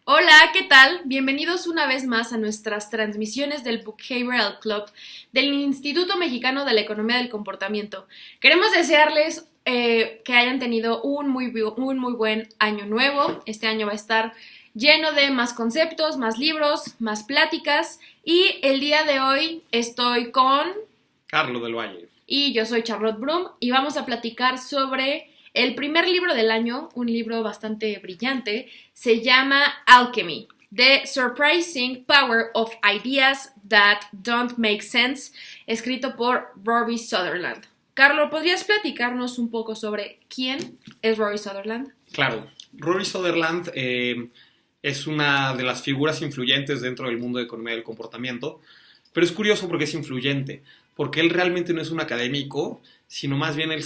Hola, ¿qué tal? Bienvenidos una vez más a nuestras transmisiones del Bookbehavioral Club del Instituto Mexicano de la Economía del Comportamiento. Queremos desearles que hayan tenido un muy buen año nuevo. Este año va a estar lleno de más conceptos, más libros, más pláticas. Y el día de hoy estoy con... Carlos del Valle. Y yo soy Charlotte Brum y vamos a platicar sobre el primer libro del año, un libro bastante brillante, se llama Alchemy, The Surprising Power of Ideas That Don't Make Sense, escrito por Rory Sutherland. Carlos, ¿podrías platicarnos un poco sobre quién es Rory Sutherland? Claro, Rory Sutherland es una de las figuras influyentes dentro del mundo de economía del comportamiento, pero es curioso porque es influyente, porque él realmente no es un académico, sino más bien él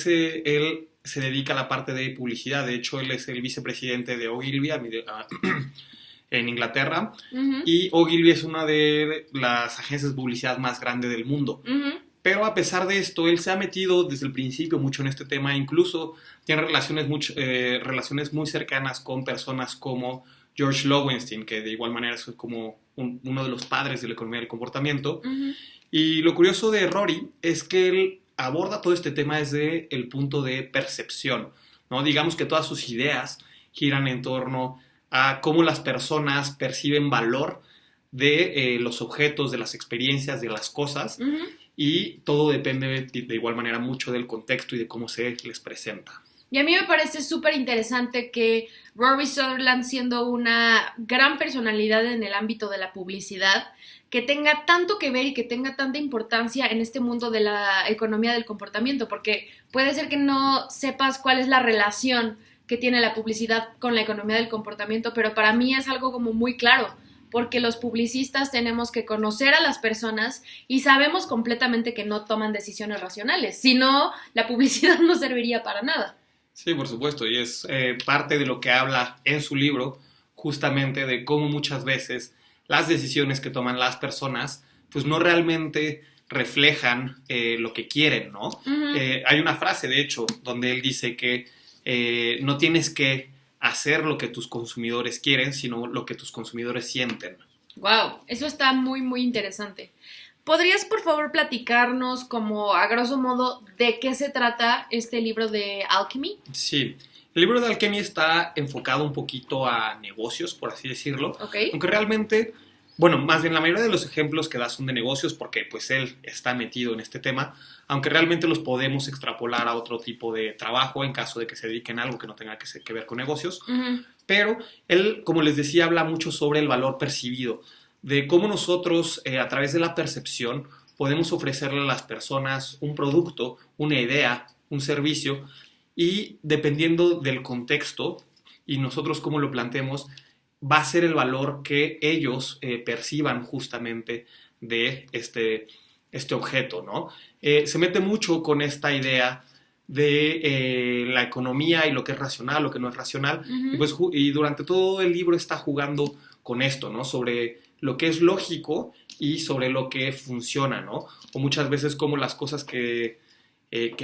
se dedica a la parte de publicidad. De hecho, él es el vicepresidente de Ogilvy en Inglaterra. Uh-huh. Y Ogilvy es una de las agencias de publicidad más grandes del mundo. Uh-huh. Pero a pesar de esto, él se ha metido desde el principio mucho en este tema. Incluso tiene relaciones muy cercanas con personas como George Lowenstein, que de igual manera es como uno de los padres de la economía del comportamiento. Uh-huh. Y lo curioso de Rory es que él aborda todo este tema desde el punto de percepción, ¿no? Digamos que todas sus ideas giran en torno a cómo las personas perciben valor de los objetos, de las experiencias, de las cosas, Uh-huh. y todo depende de igual manera mucho del contexto y de cómo se les presenta. Y a mí me parece súper interesante que Rory Sutherland, siendo una gran personalidad en el ámbito de la publicidad, que tenga tanto que ver y que tenga tanta importancia en este mundo de la economía del comportamiento, porque puede ser que no sepas cuál es la relación que tiene la publicidad con la economía del comportamiento, pero para mí es algo como muy claro, porque los publicistas tenemos que conocer a las personas y sabemos completamente que no toman decisiones racionales, si no, la publicidad no serviría para nada. Sí, por supuesto, y es parte de lo que habla en su libro, justamente de cómo muchas veces las decisiones que toman las personas, pues no realmente reflejan lo que quieren, ¿no? Uh-huh. Hay una frase, de hecho, donde él dice que no tienes que hacer lo que tus consumidores quieren, sino lo que tus consumidores sienten. Wow, eso está muy interesante. ¿Podrías, por favor, platicarnos como a grosso modo de qué se trata este libro de Alchemy? Sí, el libro de Alchemy está enfocado un poquito a negocios, por así decirlo. Okay. Aunque realmente, bueno, más bien la mayoría de los ejemplos que da son de negocios porque pues él está metido en este tema, aunque realmente los podemos extrapolar a otro tipo de trabajo en caso de que se dediquen a algo que no tenga que ver con negocios. Uh-huh. Pero él, como les decía, habla mucho sobre el valor percibido, de cómo nosotros, a través de la percepción, podemos ofrecerle a las personas un producto, una idea, un servicio, y dependiendo del contexto y nosotros cómo lo planteemos, va a ser el valor que ellos perciban justamente de este objeto, ¿no? Se mete mucho con esta idea de la economía y lo que es racional, lo que no es racional, Uh-huh. y durante todo el libro está jugando con esto, ¿no? Sobre lo que es lógico y sobre lo que funciona, ¿no? O muchas veces como las cosas que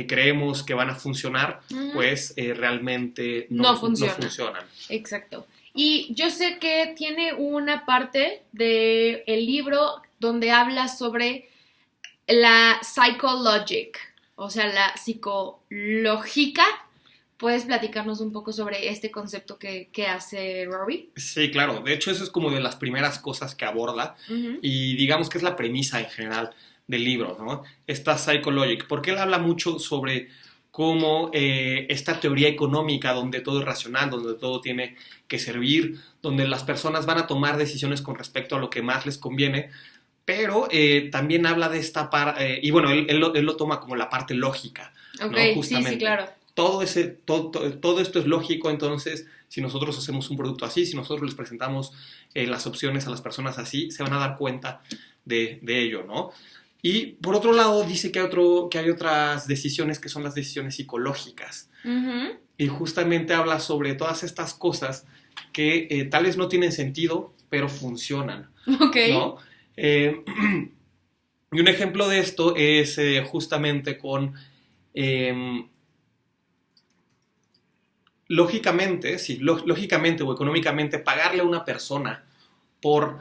creemos que van a funcionar, Uh-huh. pues realmente No no funcionan. Exacto. Y yo sé que tiene una parte del libro donde habla sobre la psychologic, o sea, la psicológica. ¿Puedes platicarnos un poco sobre este concepto que hace Rory? Sí, claro. De hecho, eso es como de las primeras cosas que aborda Uh-huh. y digamos que es la premisa en general del libro, ¿no? Esta psychologic, porque él habla mucho sobre cómo esta teoría económica donde todo es racional, donde todo tiene que servir, donde las personas van a tomar decisiones con respecto a lo que más les conviene, pero también habla de esta parte, y bueno, él lo toma como la parte lógica, Ok, ¿no? Justamente. sí, claro. Todo esto es lógico, entonces si nosotros hacemos un producto así, si nosotros les presentamos las opciones a las personas así, se van a dar cuenta de ello, ¿no? Y por otro lado dice que hay otras decisiones que son las decisiones psicológicas. Uh-huh. Y justamente habla sobre todas estas cosas que tal vez no tienen sentido, pero funcionan, Ok. ¿no? Y un ejemplo de esto es justamente con lógicamente, sí, lógicamente o económicamente, pagarle a una persona por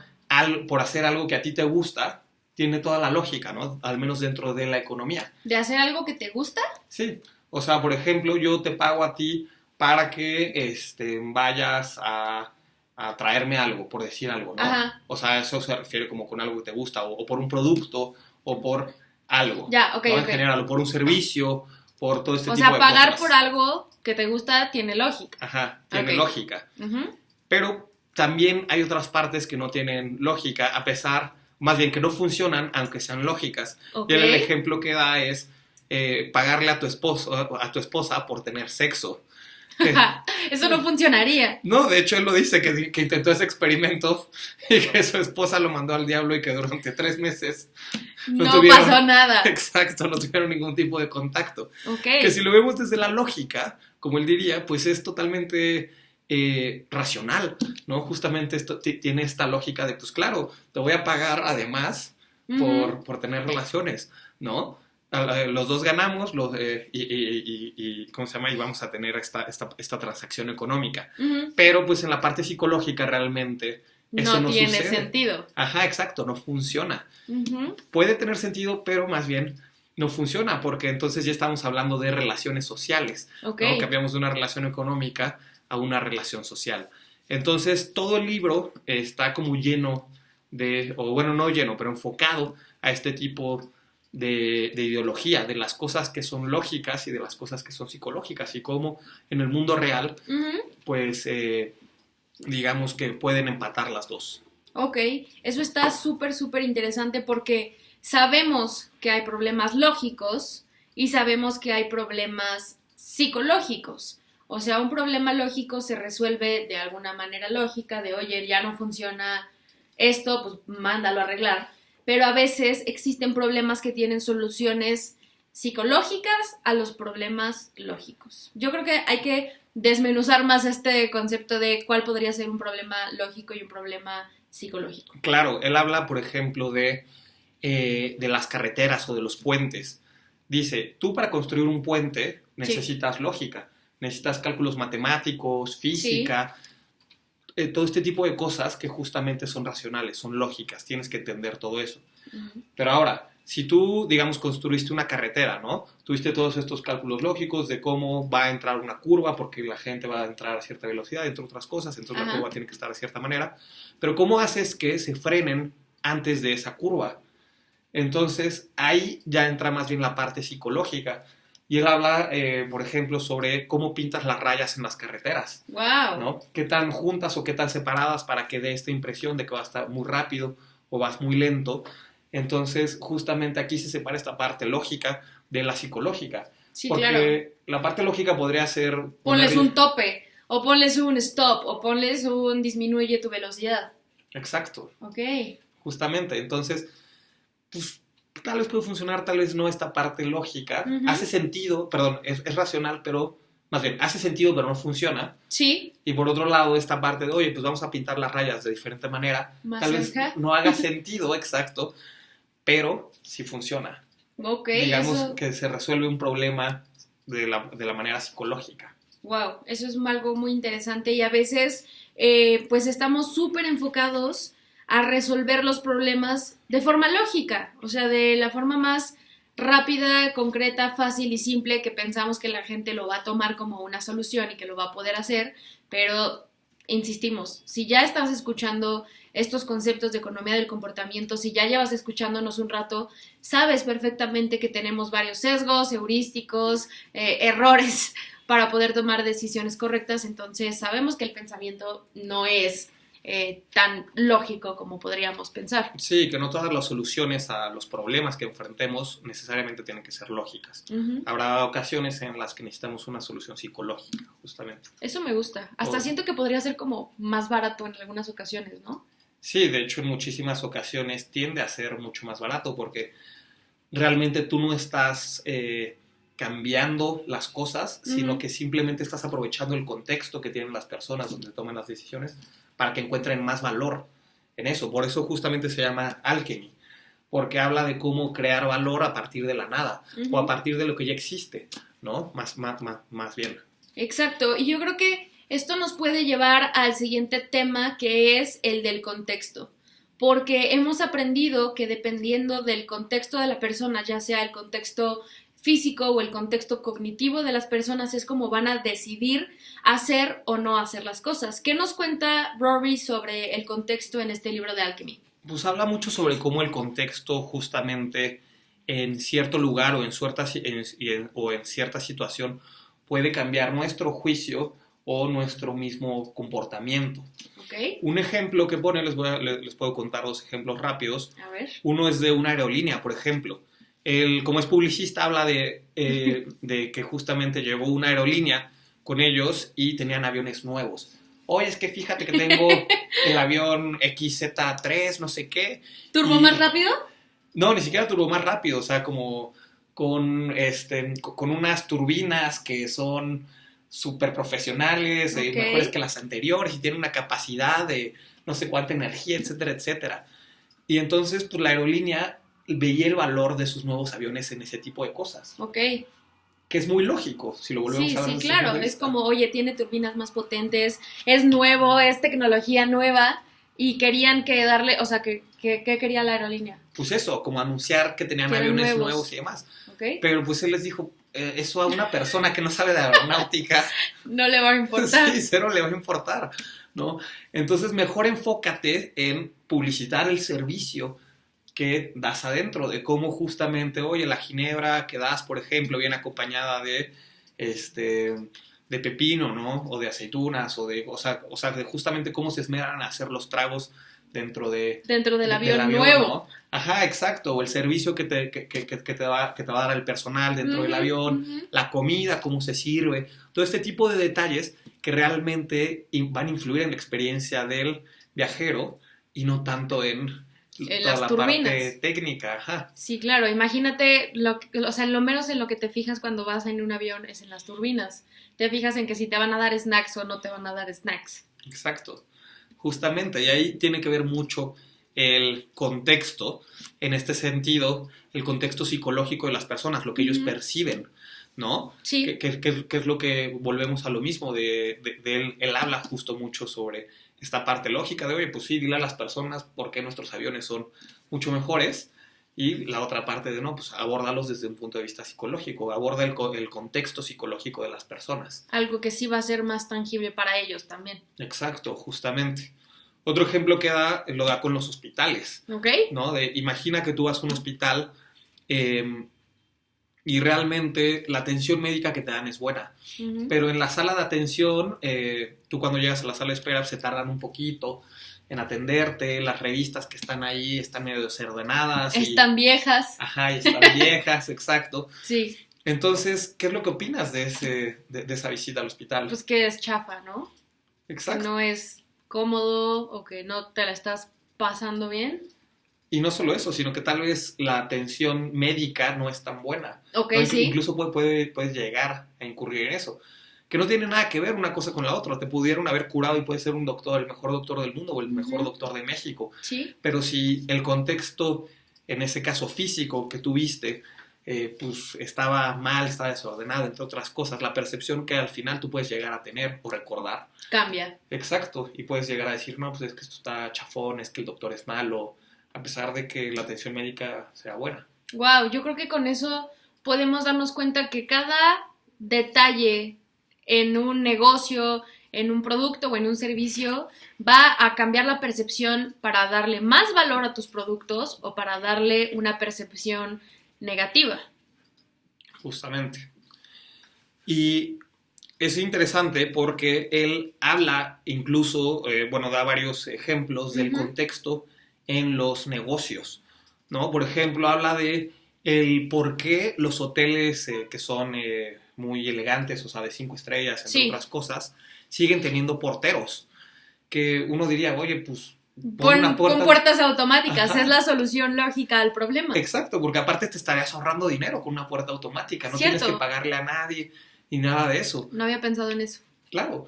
hacer algo que a ti te gusta, tiene toda la lógica, ¿no? Al menos dentro de la economía. ¿De hacer algo que te gusta? Sí. O sea, por ejemplo, yo te pago a ti para que vayas a traerme algo, por decir algo, ¿no? Ajá. O sea, eso se refiere como con algo que te gusta, o por un producto, o por algo. Ya, ok, ¿no? ok. En general, o por un servicio, por todo este O tipo sea, de pagar cosas. por algo que te gusta tiene lógica. Ajá, tiene Ok. lógica. Ujú. Pero también hay otras partes que no tienen lógica, a pesar, más bien que no funcionan, aunque sean lógicas. Ok. Y el ejemplo que da es pagarle a tu esposa por tener sexo. Eso no funcionaría. No, de hecho él lo dice, que intentó ese experimento y que su esposa lo mandó al diablo y que durante 3 meses No tuvieron- pasó nada. exacto, no tuvieron ningún tipo de contacto. Ok. Que si lo vemos desde la lógica, como él diría, pues es totalmente racional, ¿no? Justamente esto tiene esta lógica de, pues claro, te voy a pagar además Ujú. por tener relaciones, ¿no? Los dos ganamos y ¿cómo se llama? Y vamos a tener esta transacción económica. Ujú. Pero pues en la parte psicológica realmente eso no tiene sucede. sentido. Ajá, exacto, no funciona. Ujú. Puede tener sentido, pero más bien no funciona, porque entonces ya estamos hablando de relaciones sociales, Ok. ¿no? Cambiamos de una relación económica a una relación social. Entonces, todo el libro está como lleno o bueno, no lleno, pero enfocado a este tipo de ideología, de las cosas que son lógicas y de las cosas que son psicológicas, y cómo en el mundo real, Ujú. pues, digamos que pueden empatar las dos. Ok, eso está súper, súper interesante porque sabemos que hay problemas lógicos y sabemos que hay problemas psicológicos. O sea, un problema lógico se resuelve de alguna manera lógica, de oye, ya no funciona esto, pues mándalo a arreglar. Pero a veces existen problemas que tienen soluciones psicológicas a los problemas lógicos. Yo creo que hay que desmenuzar más este concepto de cuál podría ser un problema lógico y un problema psicológico. Claro, él habla, por ejemplo, de las carreteras o de los puentes. Dice, tú para construir un puente necesitas lógica, necesitas cálculos matemáticos, física, todo este tipo de cosas que justamente son racionales, son lógicas, tienes que entender todo eso. Uh-huh. Pero ahora, si tú, digamos, construiste una carretera, ¿no? Tuviste todos estos cálculos lógicos de cómo va a entrar una curva, porque la gente va a entrar a cierta velocidad, entre otras cosas, entonces la curva tiene que estar de cierta manera. Pero ¿cómo haces que se frenen antes de esa curva? Entonces, ahí ya entra más bien la parte psicológica. Y él habla, por ejemplo, sobre cómo pintas las rayas en las carreteras. ¡Wow! ¿No? ¿Qué tan juntas o qué tan separadas para que dé esta impresión de que vas a estar muy rápido o vas muy lento? Entonces, justamente aquí se separa esta parte lógica de la psicológica. Sí, porque claro. la parte lógica podría ser... Ponles un tope, o ponles un stop, o ponles un disminuye tu velocidad. Exacto. Ok. Justamente. Entonces, pues tal vez puede funcionar, tal vez no esta parte lógica. Uh-huh. Hace sentido, perdón, es racional, pero... Más bien, hace sentido, pero no funciona. Sí. Y por otro lado, esta parte de, oye, pues vamos a pintar las rayas de diferente manera. Más tal vez cerca. no haga sentido, exacto, pero sí funciona. Ok. Digamos eso... que se resuelve un problema de la manera psicológica. Wow, eso es algo muy interesante y a veces pues estamos súper enfocados a resolver los problemas de forma lógica, o sea, de la forma más rápida, concreta, fácil y simple que pensamos que la gente lo va a tomar como una solución y que lo va a poder hacer, pero insistimos, si ya estás escuchando estos conceptos de economía del comportamiento, si ya llevas escuchándonos un rato, sabes perfectamente que tenemos varios sesgos, heurísticos, errores para poder tomar decisiones correctas, entonces sabemos que el pensamiento no es tan lógico como podríamos pensar. Sí, que no todas las soluciones a los problemas que enfrentemos necesariamente tienen que ser lógicas. Uh-huh. Habrá ocasiones en las que necesitamos una solución psicológica, justamente. Eso me gusta. Hasta siento que podría ser como más barato en algunas ocasiones, ¿no? Sí, de hecho en muchísimas ocasiones tiende a ser mucho más barato porque realmente tú no estás cambiando las cosas, sino que simplemente estás aprovechando el contexto que tienen las personas donde toman las decisiones para que encuentren más valor en eso. Por eso justamente se llama alchemy, porque habla de cómo crear valor a partir de la nada o a partir de lo que ya existe, ¿no? Más bien. Exacto, y yo creo que esto nos puede llevar al siguiente tema, que es el del contexto, porque hemos aprendido que dependiendo del contexto de la persona, ya sea el contexto físico o el contexto cognitivo de las personas, es como van a decidir hacer o no hacer las cosas. ¿Qué nos cuenta Rory sobre el contexto en este libro de Alchemy? Pues habla mucho sobre cómo el contexto justamente en cierto lugar o en cierta situación puede cambiar nuestro juicio o nuestro mismo comportamiento. Okay. Un ejemplo que pone, les puedo contar 2 ejemplos rápidos. A ver. Uno es de una aerolínea, por ejemplo. Él, como es publicista, habla de que justamente llegó una aerolínea con ellos y tenían aviones nuevos. Oye, es que fíjate que tengo el avión XZ3, no sé qué. ¿Turbo más rápido? No, ni siquiera turbo más rápido, o sea, como con unas turbinas que son súper profesionales, Okay. mejores que las anteriores y tienen una capacidad de no sé cuánta energía, etcétera, etcétera. Y entonces, pues la aerolínea veía el valor de sus nuevos aviones en ese tipo de cosas. Ok. Que es muy lógico, si lo volvemos a ver. Sí, claro, es como, oye, tiene turbinas más potentes, es nuevo, es tecnología nueva, y querían que darle, o sea, ¿qué quería la aerolínea? Pues eso, como anunciar que tenían aviones nuevos y demás. Okay. Pero pues él les dijo, eso a una persona que no sabe de aeronáutica no le va a importar. Sí, cero le va a importar, ¿no? Entonces mejor enfócate en publicitar el servicio que das adentro, de cómo justamente, oye, la ginebra que das, por ejemplo, viene acompañada de pepino, ¿no? O de aceitunas, o sea, de justamente cómo se esmeran a hacer los tragos dentro del avión nuevo. ¿no? Ajá, exacto, o el servicio que te va a dar el personal dentro del avión, la comida, cómo se sirve, todo este tipo de detalles que realmente van a influir en la experiencia del viajero y no tanto en toda la parte técnica. Ajá. Sí, claro, imagínate, o sea, lo menos en lo que te fijas cuando vas en un avión es en las turbinas. Te fijas en que si te van a dar snacks o no te van a dar snacks. Exacto, justamente, y ahí tiene que ver mucho el contexto, en este sentido, el contexto psicológico de las personas, lo que ellos perciben, ¿no? Sí. Que es lo que volvemos a lo mismo, de él habla justo mucho sobre esta parte lógica de, oye, pues sí, dile a las personas por qué nuestros aviones son mucho mejores, y la otra parte de, no, pues abórdalos desde un punto de vista psicológico, aborda el contexto psicológico de las personas. Algo que sí va a ser más tangible para ellos también. Exacto, justamente. Otro ejemplo que lo da con los hospitales. Ok. ¿No? Imagina que tú vas a un hospital y realmente la atención médica que te dan es buena. Pero en la sala de atención, tú cuando llegas a la sala de espera se tardan un poquito en atenderte, las revistas que están ahí están medio desordenadas. Están viejas. Ajá, y están viejas, exacto. Sí. Entonces, ¿qué es lo que opinas de esa visita al hospital? Pues que es chafa, ¿no? Exacto. Que no es cómodo o que no te la estás pasando bien. Y no solo eso, sino que tal vez la atención médica no es tan buena. Ok, ¿no? sí. Incluso puedes llegar a incurrir en eso. Que no tiene nada que ver una cosa con la otra. Te pudieron haber curado y puedes ser un doctor, el mejor doctor del mundo o el mejor doctor de México. Sí. Pero si el contexto, en ese caso físico que tuviste, pues estaba mal, estaba desordenado, entre otras cosas, la percepción que al final tú puedes llegar a tener o recordar. Cambia. Exacto. Y puedes llegar a decir, no, pues es que esto está chafón, es que el doctor es malo, a pesar de que la atención médica sea buena. Wow, yo creo que con eso podemos darnos cuenta que cada detalle en un negocio, en un producto o en un servicio va a cambiar la percepción para darle más valor a tus productos o para darle una percepción negativa. Justamente. Y es interesante porque él habla incluso, da varios ejemplos del contexto en los negocios, ¿no? Por ejemplo, habla de el por qué los hoteles que son muy elegantes, o sea, de 5 estrellas, entre otras cosas, siguen teniendo porteros. Que uno diría, oye, pues con puertas automáticas. Ajá. Es la solución lógica al problema. Exacto, porque aparte te estarías ahorrando dinero con una puerta automática. No tienes que pagarle a nadie ni nada de eso. No había pensado en eso. Claro,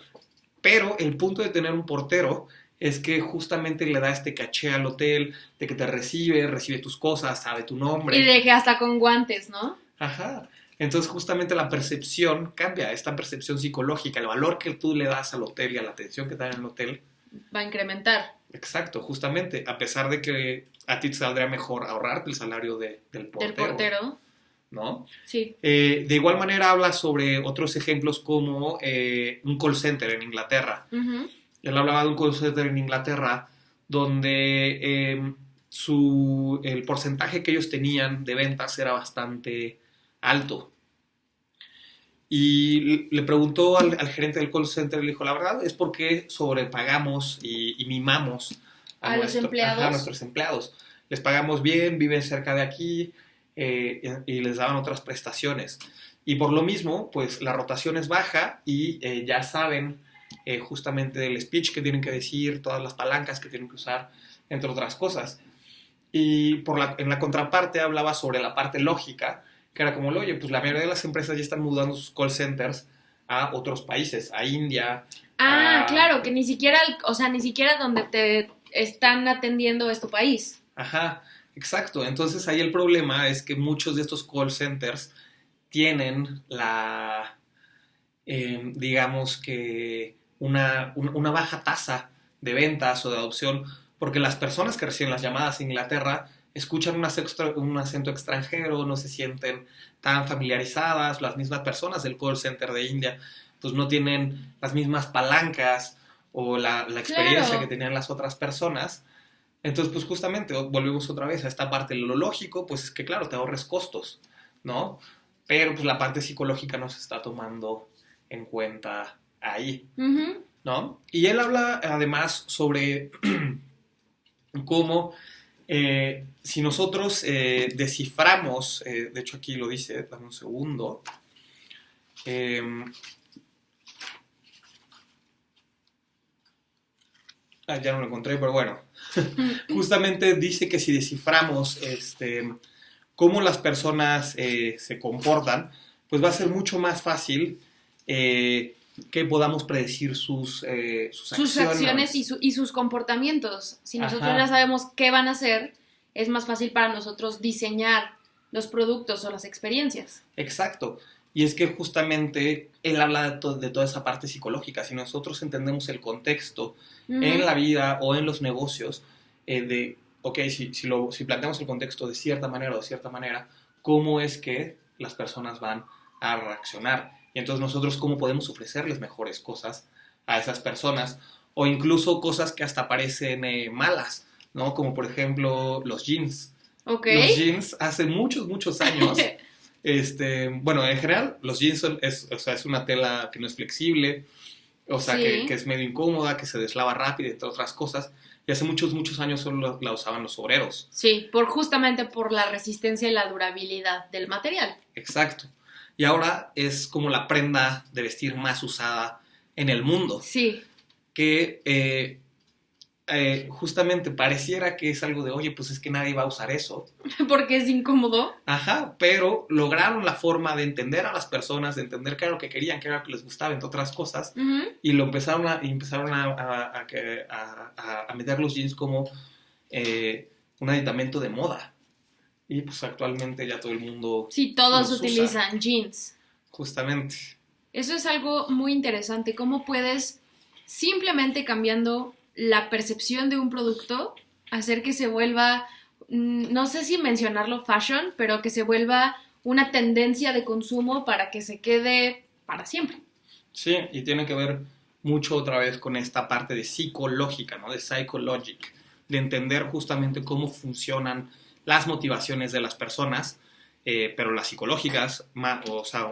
pero el punto de tener un portero es que justamente le da este caché al hotel, de que te recibe tus cosas, sabe tu nombre. Y de que hasta con guantes, ¿no? Ajá. Entonces justamente la percepción cambia, esta percepción psicológica, el valor que tú le das al hotel y a la atención que te dan en el hotel. Va a incrementar. Exacto, justamente, a pesar de que a ti te saldría mejor ahorrarte el salario del portero. Del portero. ¿No? Sí. De igual manera habla sobre otros ejemplos como un call center en Inglaterra. Uh-huh. Él hablaba de un call center en Inglaterra donde el porcentaje que ellos tenían de ventas era bastante alto. Y le preguntó al gerente del call center, le dijo, la verdad es porque sobrepagamos y mimamos a los empleados. A nuestros empleados. Les pagamos bien, viven cerca de aquí y les daban otras prestaciones. Y por lo mismo, pues la rotación es baja y ya saben justamente del speech que tienen que decir, todas las palancas que tienen que usar, entre otras cosas. Y en la contraparte hablaba sobre la parte lógica, que era como, oye, pues la mayoría de las empresas ya están mudando sus call centers a otros países, a India. Claro, que ni siquiera donde te están atendiendo es tu país. Ajá, exacto. Entonces ahí el problema es que muchos de estos call centers tienen digamos que una baja tasa de ventas o de adopción, porque las personas que reciben las llamadas en Inglaterra escuchan un acento extranjero, no se sienten tan familiarizadas, las mismas personas del call center de India pues no tienen las mismas palancas o la experiencia claro. que tenían las otras personas. Entonces pues justamente volvemos otra vez a esta parte, lo lógico pues es que claro, te ahorres costos, ¿no? Pero pues la parte psicológica no se está tomando en cuenta ahí, uh-huh. ¿no? Y él habla además sobre cómo si nosotros desciframos, de hecho aquí lo dice, dame un segundo, ya no lo encontré, pero bueno, justamente dice que si desciframos cómo las personas se comportan, pues va a ser mucho más fácil que podamos predecir sus acciones y sus comportamientos. Si nosotros Ajá. ya sabemos qué van a hacer, es más fácil para nosotros diseñar los productos o las experiencias. Exacto. Y es que justamente él habla de toda esa parte psicológica. Si nosotros entendemos el contexto uh-huh. en la vida o en los negocios, si planteamos el contexto de cierta manera o de cierta manera, ¿cómo es que las personas van a reaccionar? Y entonces nosotros cómo podemos ofrecerles mejores cosas a esas personas, o incluso cosas que hasta parecen malas, ¿no? Como por ejemplo los jeans. Okay. Los jeans hace muchos, muchos años, bueno, en general los jeans es una tela que no es flexible, o sea, sí. que es medio incómoda, que se deslava rápido, entre otras cosas. Y hace muchos, muchos años solo la usaban los obreros. Sí, justamente por la resistencia y la durabilidad del material. Exacto. Y ahora es como la prenda de vestir más usada en el mundo. Sí. Que justamente pareciera que es algo de, oye, pues es que nadie va a usar eso. Porque es incómodo. Ajá, pero lograron la forma de entender a las personas, de entender qué era lo que querían, qué era lo que les gustaba, entre otras cosas. Uh-huh. Y lo empezaron a meter los jeans como un aditamento de moda. Y pues actualmente ya todo el mundo... Sí, todos utilizan jeans. Justamente. Eso es algo muy interesante. ¿Cómo puedes, simplemente cambiando la percepción de un producto, hacer que se vuelva, no sé si mencionarlo fashion, pero que se vuelva una tendencia de consumo para que se quede para siempre? Sí, y tiene que ver mucho otra vez con esta parte de psicológica, ¿no? De psychologic, de entender justamente cómo funcionan las motivaciones de las personas, pero las psicológicas,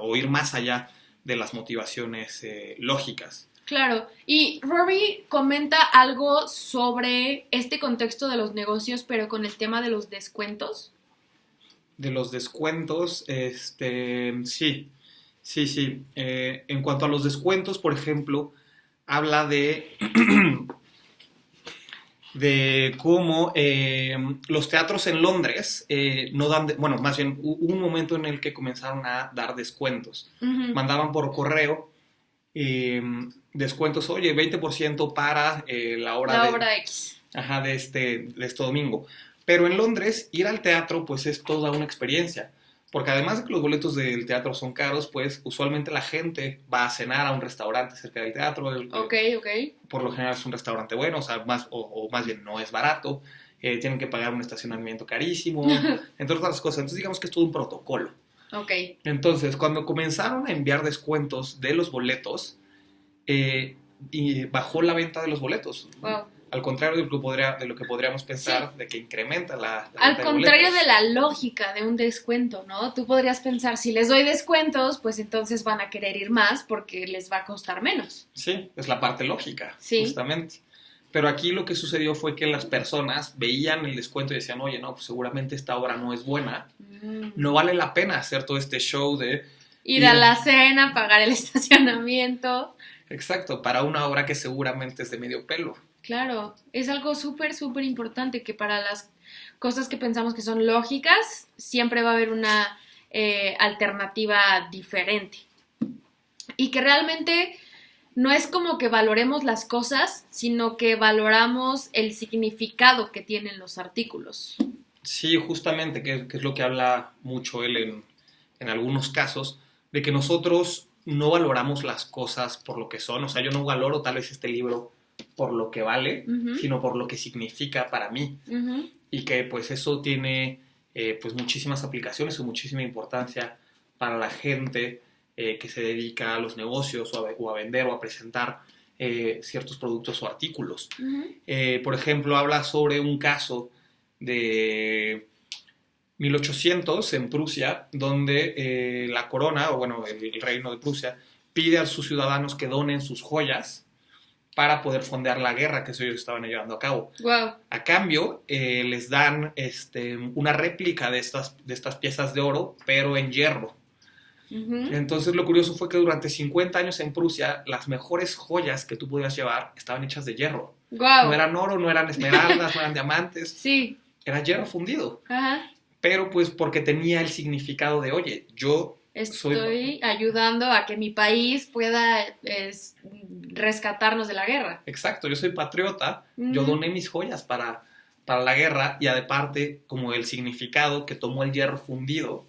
o ir más allá de las motivaciones lógicas. Claro, y Rory comenta algo sobre este contexto de los negocios, pero con el tema de los descuentos. De los descuentos, sí. En cuanto a los descuentos, por ejemplo, habla de cómo los teatros en Londres no dan, más bien hubo un momento en el que comenzaron a dar descuentos. Uh-huh. Mandaban por correo descuentos, oye, 20% para la hora X. Ajá, de este domingo. Pero en Londres, ir al teatro, pues es toda una experiencia, Porque además de que los boletos del teatro son caros, pues usualmente la gente va a cenar a un restaurante cerca del teatro. Ok. Por lo general es un restaurante bueno, o sea, más bien no es barato. Tienen que pagar un estacionamiento carísimo, entre otras cosas. Entonces digamos que es todo un protocolo. Ok. Entonces, cuando comenzaron a enviar descuentos de los boletos, y bajó la venta de los boletos. Wow. Al contrario de lo que podríamos pensar, sí, de que incrementa la Al venta contrario de de la lógica de un descuento, ¿no? Tú podrías pensar, si les doy descuentos, pues entonces van a querer ir más porque les va a costar menos. Sí, es la parte lógica, sí, justamente. Pero aquí lo que sucedió fue que las personas veían el descuento y decían, oye, no, pues seguramente esta obra no es buena. No vale la pena hacer todo este show de... Ir a la cena, pagar el estacionamiento. Exacto, para una obra que seguramente es de medio pelo. Claro, es algo súper, súper importante que para las cosas que pensamos que son lógicas, siempre va a haber una alternativa diferente. Y que realmente no es como que valoremos las cosas, sino que valoramos el significado que tienen los artículos. Sí, justamente, que es lo que habla mucho él en algunos casos, de que nosotros no valoramos las cosas por lo que son. O sea, yo no valoro tal vez este libro por lo que vale, sino por lo que significa para mí. Y que pues eso tiene pues muchísimas aplicaciones y muchísima importancia para la gente que se dedica a los negocios o a vender o a presentar ciertos productos o artículos. Por ejemplo, habla sobre un caso de 1800 en Prusia, donde la corona, o bueno, el reino de Prusia, pide a sus ciudadanos que donen sus joyas para poder fondear la guerra que ellos estaban llevando a cabo. Wow. A cambio, les dan una réplica de estas piezas de oro, pero en hierro. Entonces, lo curioso fue que durante 50 años en Prusia, las mejores joyas que tú podías llevar estaban hechas de hierro. Wow. No eran oro, no eran esmeraldas, no eran diamantes. Sí. Era hierro fundido. Ajá. Pero pues porque tenía el significado de, oye, yo estoy ayudando a que mi país pueda rescatarnos de la guerra. Exacto, yo soy patriota, yo doné mis joyas para la guerra y aparte como el significado que tomó el hierro fundido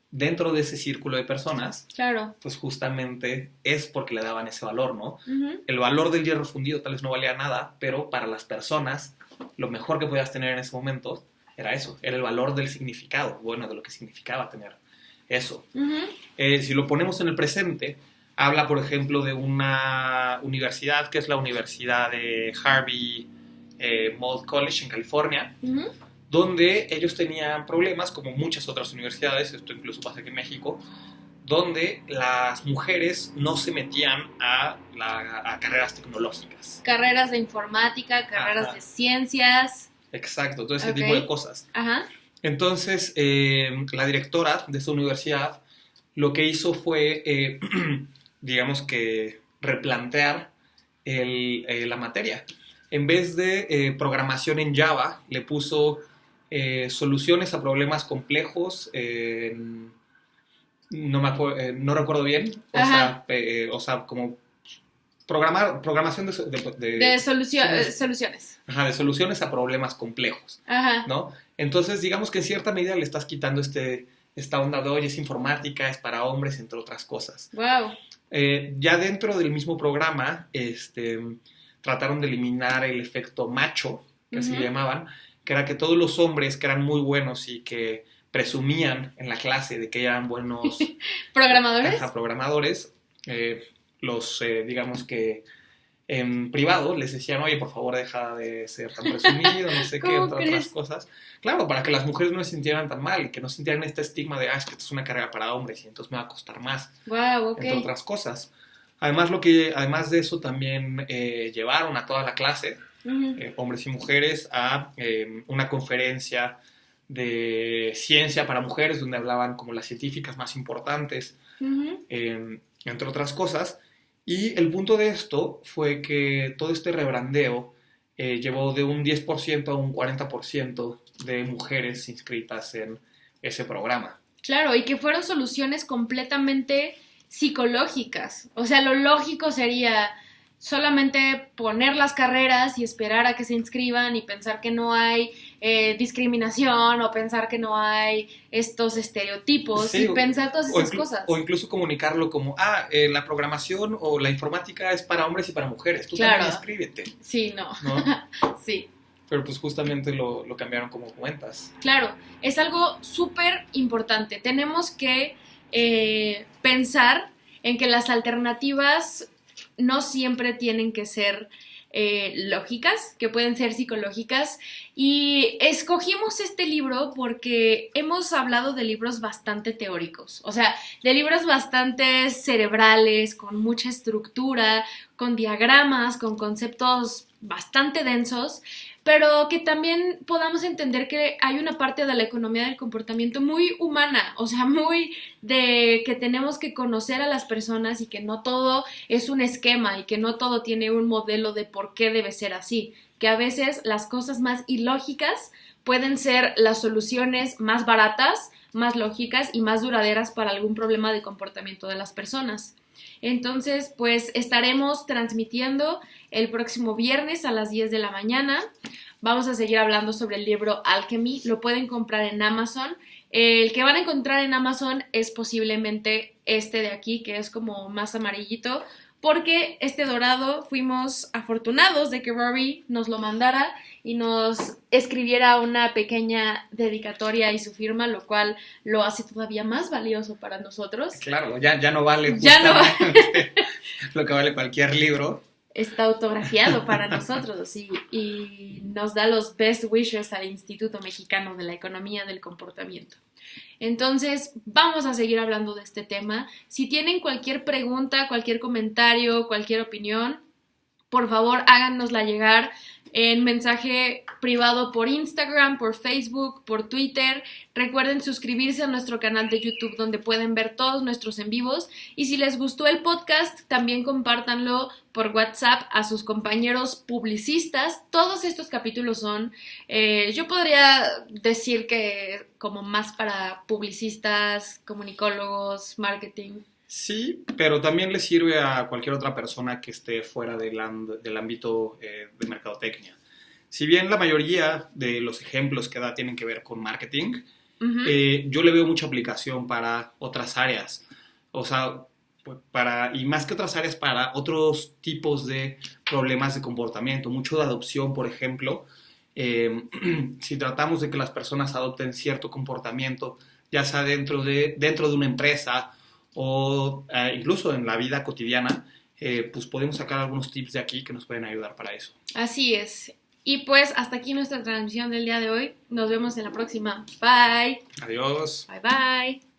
dentro de ese círculo de personas, claro, pues justamente es porque le daban ese valor, ¿no? El valor del hierro fundido tal vez no valía nada, pero para las personas lo mejor que podías tener en ese momento era eso, era el valor del significado, bueno, de lo que significaba tener eso. Si lo ponemos en el presente, habla, por ejemplo, de una universidad que es la Universidad de Harvey Mudd College en California, donde ellos tenían problemas, como muchas otras universidades, esto incluso pasa aquí en México, donde las mujeres no se metían a carreras tecnológicas. Carreras de informática, carreras de ciencias. Exacto, todo ese tipo de cosas. Ajá. Entonces, la directora de esta universidad lo que hizo fue, digamos que, replantear la materia. En vez de programación en Java, le puso soluciones a problemas complejos, no recuerdo bien, o sea, como programación de soluciones. Ajá, de soluciones a problemas complejos, ajá, ¿no? Entonces, digamos que en cierta medida le estás quitando esta onda de, oye, es informática, es para hombres, entre otras cosas. Wow. Ya dentro del mismo programa, trataron de eliminar el efecto macho, que así le llamaban, que era que todos los hombres que eran muy buenos y que presumían en la clase de que eran buenos programadores, digamos que en privado les decían, oye, por favor, deja de ser tan presumido, no sé qué, otras cosas. Claro, para que las mujeres no se sintieran tan mal y que no sintieran este estigma de, es que esto es una carrera para hombres y entonces me va a costar más. Wow, ok. Entre otras cosas. Además de eso, también llevaron a toda la clase, hombres y mujeres, a una conferencia de ciencia para mujeres, donde hablaban como las científicas más importantes, entre otras cosas. Y el punto de esto fue que todo este rebrandeo llevó de un 10% a un 40% de mujeres inscritas en ese programa. Claro, y que fueron soluciones completamente psicológicas. O sea, lo lógico sería, solamente poner las carreras y esperar a que se inscriban y pensar que no hay discriminación o pensar que no hay estos estereotipos, Sí, y pensar todas esas cosas. O incluso comunicarlo como, la programación o la informática es para hombres y para mujeres, tú Claro. también inscríbete. Sí, no. Sí. Pero pues justamente lo cambiaron como cuentas. Claro, es algo súper importante. Tenemos que pensar en que las alternativas no siempre tienen que ser lógicas, que pueden ser psicológicas. Y escogimos este libro porque hemos hablado de libros bastante teóricos, o sea, de libros bastante cerebrales, con mucha estructura, con diagramas, con conceptos bastante densos, pero que también podamos entender que hay una parte de la economía del comportamiento muy humana, o sea, muy de que tenemos que conocer a las personas y que no todo es un esquema y que no todo tiene un modelo de por qué debe ser así, que a veces las cosas más ilógicas pueden ser las soluciones más baratas, más lógicas y más duraderas para algún problema de comportamiento de las personas. Entonces, pues estaremos transmitiendo el próximo viernes a las 10 de la mañana. Vamos a seguir hablando sobre el libro Alchemy. Lo pueden comprar en Amazon. El que van a encontrar en Amazon es posiblemente este de aquí, que es como más amarillito, porque este dorado fuimos afortunados de que Rory nos lo mandara y nos escribiera una pequeña dedicatoria y su firma, lo cual lo hace todavía más valioso para nosotros. Claro, ya no vale Ya no vale. lo que vale cualquier libro. Está autografiado para nosotros y nos da los best wishes al Instituto Mexicano de la Economía del Comportamiento. Entonces, vamos a seguir hablando de este tema. Si tienen cualquier pregunta, cualquier comentario, cualquier opinión, por favor, háganosla llegar en mensaje privado por Instagram, por Facebook, por Twitter. Recuerden suscribirse a nuestro canal de YouTube donde pueden ver todos nuestros en vivos. Y si les gustó el podcast, también compártanlo por WhatsApp a sus compañeros publicistas. Todos estos capítulos son, yo podría decir que como más para publicistas, comunicólogos, marketing. Sí, pero también le sirve a cualquier otra persona que esté fuera del ámbito de mercadotecnia. Si bien la mayoría de los ejemplos que da tienen que ver con marketing, yo le veo mucha aplicación para otras áreas. O sea, y más que otras áreas, para otros tipos de problemas de comportamiento. Mucho de adopción, por ejemplo. Si tratamos de que las personas adopten cierto comportamiento, ya sea dentro de una empresa o incluso en la vida cotidiana, pues podemos sacar algunos tips de aquí que nos pueden ayudar para eso. Así es. Y pues hasta aquí nuestra transmisión del día de hoy. Nos vemos en la próxima. Bye. Adiós. Bye bye.